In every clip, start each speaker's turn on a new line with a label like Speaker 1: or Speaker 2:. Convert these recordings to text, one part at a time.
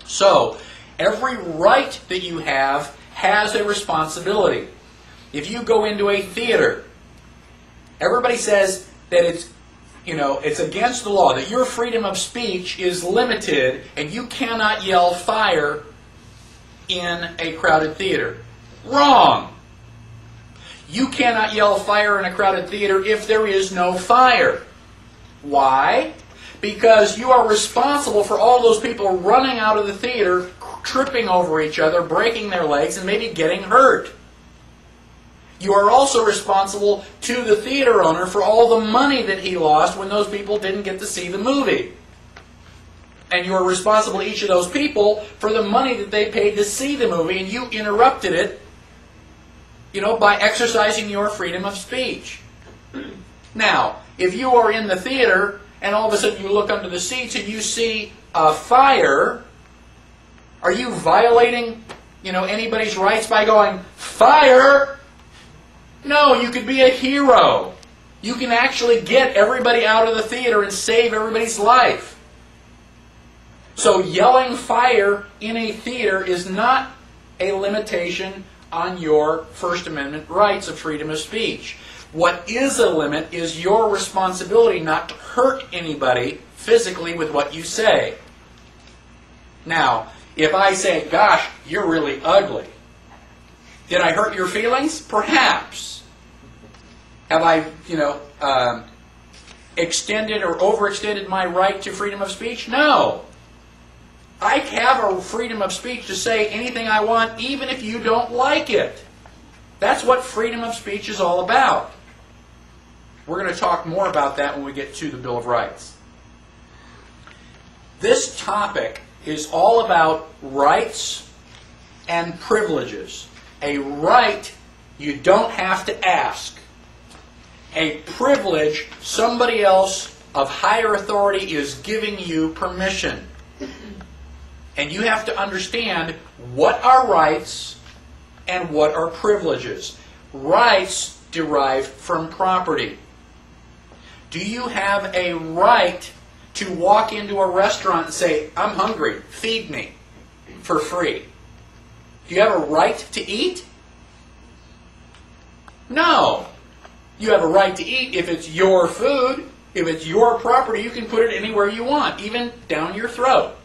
Speaker 1: So, every right that you have has a responsibility. If you go into a theater, everybody says that it's against the law, that your freedom of speech is limited and you cannot yell fire in a crowded theater. Wrong! You cannot yell fire in a crowded theater if there is no fire. Why? Because you are responsible for all those people running out of the theater, tripping over each other, breaking their legs, and maybe getting hurt. You are also responsible to the theater owner for all the money that he lost when those people didn't get to see the movie. And you are responsible to each of those people for the money that they paid to see the movie, and you interrupted it, by exercising your freedom of speech. Now, if you are in the theater and all of a sudden you look under the seats and you see a fire, are you violating, anybody's rights by going, fire? No, you could be a hero. You can actually get everybody out of the theater and save everybody's life. So yelling fire in a theater is not a limitation on your First Amendment rights of freedom of speech. What is a limit is your responsibility not to hurt anybody physically with what you say. Now, if I say, gosh, you're really ugly, did I hurt your feelings? Perhaps. Have I, extended or overextended my right to freedom of speech? No. I have a freedom of speech to say anything I want, even if you don't like it. That's what freedom of speech is all about. We're going to talk more about that when we get to the Bill of Rights. This topic is all about rights and privileges. A right you don't have to ask. A privilege somebody else of higher authority is giving you permission. And you have to understand what are rights and what are privileges. Rights derive from property. Do you have a right to walk into a restaurant and say, I'm hungry, feed me, for free? Do you have a right to eat? No. You have a right to eat if it's your food. If it's your property, you can put it anywhere you want, even down your throat.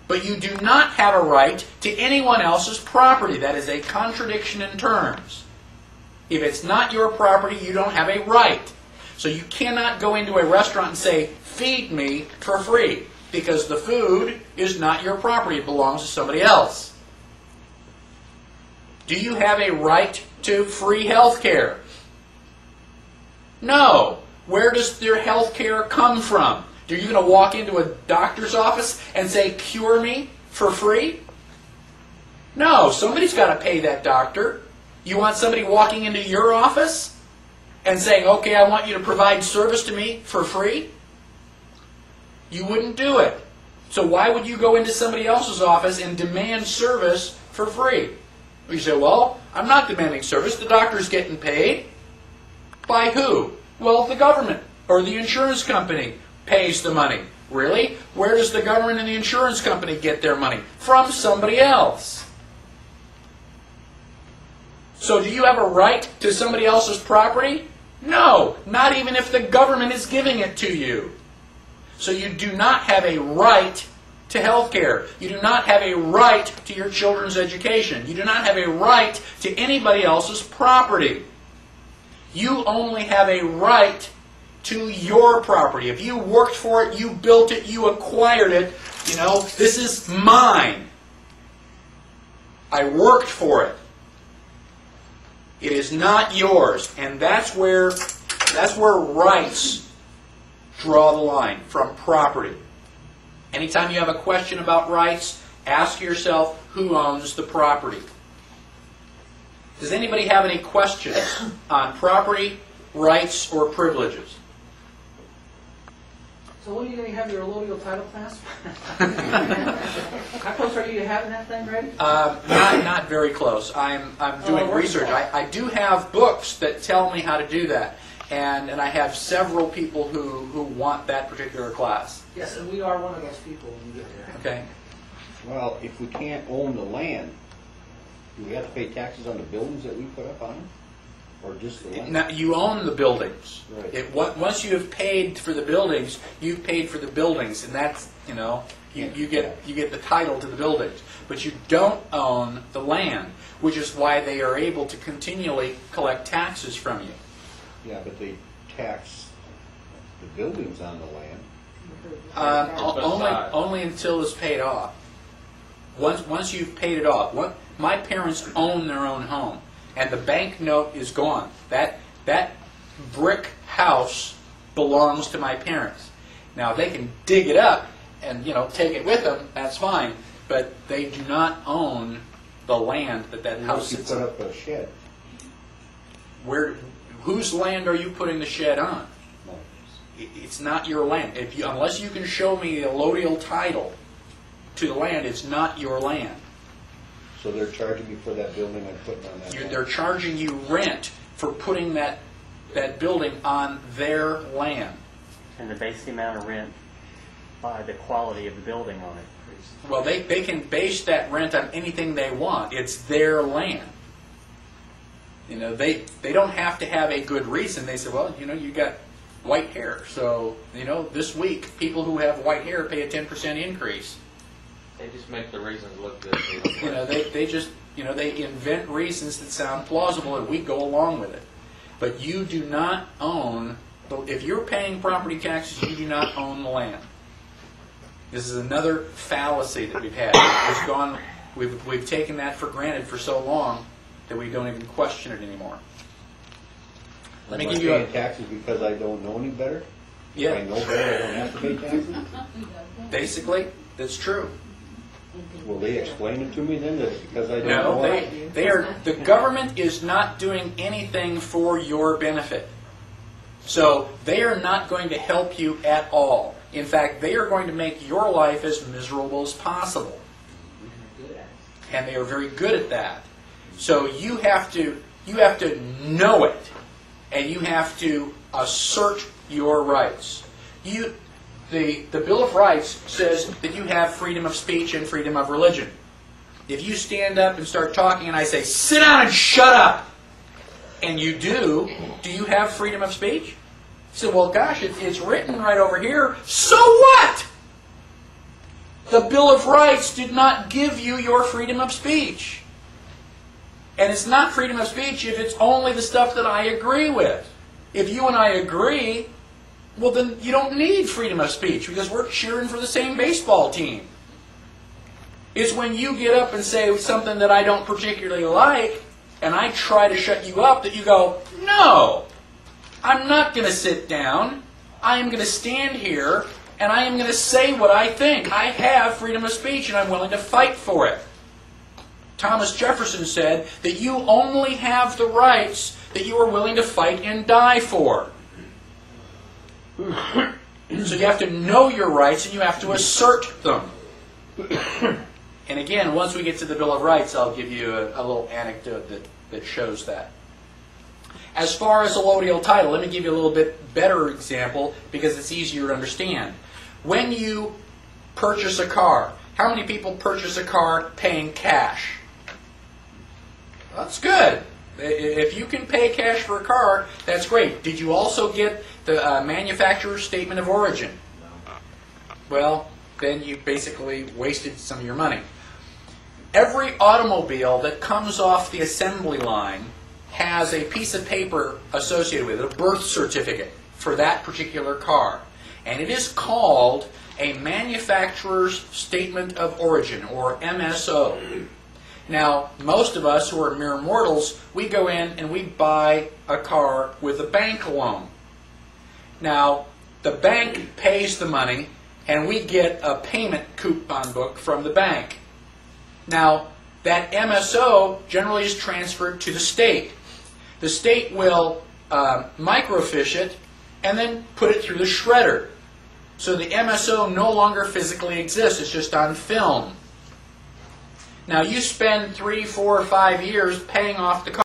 Speaker 1: But you do not have a right to anyone else's property. That is a contradiction in terms. If it's not your property, you don't have a right. So you cannot go into a restaurant and say, feed me for free, because the food is not your property. It belongs to somebody else. Do you have a right to free health care? No. Where does your health care come from? Are you going to walk into a doctor's office and say, cure me for free? No, somebody's got to pay that doctor. You want somebody walking into your office and saying, okay, I want you to provide service to me for free? You wouldn't do it. So why would you go into somebody else's office and demand service for free? You say, well, I'm not demanding service. The doctor's getting paid. By who? Well, the government or the insurance company pays the money. Really? Where does the government and the insurance company get their money? From somebody else. So do you have a right to somebody else's property? No, not even if the government is giving it to you. So you do not have a right to health care. You do not have a right to your children's education. You do not have a right to anybody else's property. You only have a right to your property. If you worked for it, you built it, you acquired it, this is mine. I worked for it. It is not yours. And that's where rights draw the line, from property. Anytime you have a question about rights, ask yourself, who owns the property? Does anybody have any questions on property, rights, or privileges?
Speaker 2: So when are you going to have your allodial title class? How close are you to having that thing ready?
Speaker 1: Not very close. I'm doing research. I do have books that tell me how to do that. And I have several people who want that particular class.
Speaker 2: Yes, and we are one of those people when you get there.
Speaker 1: Okay.
Speaker 3: Well, if we can't own the land, do we have to pay taxes on the buildings that we put up on it? Or just the land?
Speaker 1: Now, you own the buildings.
Speaker 3: Right.
Speaker 1: Once you have paid for the buildings, you've paid for the buildings, and that's, you get the title to the buildings. But you don't own the land, which is why they are able to continually collect taxes from you.
Speaker 3: Yeah, but they tax the buildings on the land.
Speaker 1: Only until it's paid off. Once you've paid it off. My parents own their own home, and the bank note is gone. That brick house belongs to my parents. Now they can dig it up and take it with them. That's fine, but they do not own the land that house sits on.
Speaker 3: You put up a shed.
Speaker 1: Whose land are you putting the shed on? It's not your land. Unless you can show me a allodial title to the land, it's not your land.
Speaker 3: So they're charging me for that building I'm putting on that land?
Speaker 1: They're charging you rent for putting that building on their land.
Speaker 4: And they base the amount of rent by the quality of the building on it.
Speaker 1: Well, they can base that rent on anything they want. It's their land. They don't have to have a good reason. They say, well, you got white hair, so this week people who have white hair pay a 10% increase.
Speaker 5: They just make the reasons look good.
Speaker 1: They invent reasons that sound plausible, and we go along with it. But you do not own. If you're paying property taxes, you do not own the land. This is another fallacy that we've had. We've taken that for granted for so long that we don't even question it anymore. Let me give you
Speaker 3: paying taxes because I don't know any better?
Speaker 1: Yeah.
Speaker 3: If I know better, I don't have to pay taxes?
Speaker 1: Basically, that's true.
Speaker 3: Will they explain it to me then, that it's because I don't
Speaker 1: No,
Speaker 3: know?
Speaker 1: the government is not doing anything for your benefit. So they are not going to help you at all. In fact, they are going to make your life as miserable as possible. And they are very good at that. So you have to know it, and you have to assert your rights. The Bill of Rights says that you have freedom of speech and freedom of religion. If you stand up and start talking and I say, sit down and shut up, and you do you have freedom of speech? You say, well, gosh, it's written right over here. So what? The Bill of Rights did not give you your freedom of speech. And it's not freedom of speech if it's only the stuff that I agree with. If you and I agree, well, then you don't need freedom of speech because we're cheering for the same baseball team. It's when you get up and say something that I don't particularly like, and I try to shut you up, that you go, no, I'm not going to sit down. I am going to stand here, and I am going to say what I think. I have freedom of speech, and I'm willing to fight for it. Thomas Jefferson said that you only have the rights that you are willing to fight and die for. So you have to know your rights and you have to assert them. And again, once we get to the Bill of Rights, I'll give you a little anecdote that shows that. As far as allodial title, let me give you a little bit better example because it's easier to understand. When you purchase a car, how many people purchase a car paying cash? That's good. If you can pay cash for a car, that's great. Did you also get the manufacturer's statement of origin? Well, then you basically wasted some of your money. Every automobile that comes off the assembly line has a piece of paper associated with it, a birth certificate for that particular car. And it is called a manufacturer's statement of origin, or MSO. Now, most of us who are mere mortals, we go in and we buy a car with a bank loan. Now, the bank pays the money, and we get a payment coupon book from the bank. Now, that MSO generally is transferred to the state. The state will microfiche it and then put it through the shredder. So the MSO no longer physically exists, it's just on film. Now, you spend 3, 4, or 5 years paying off the car.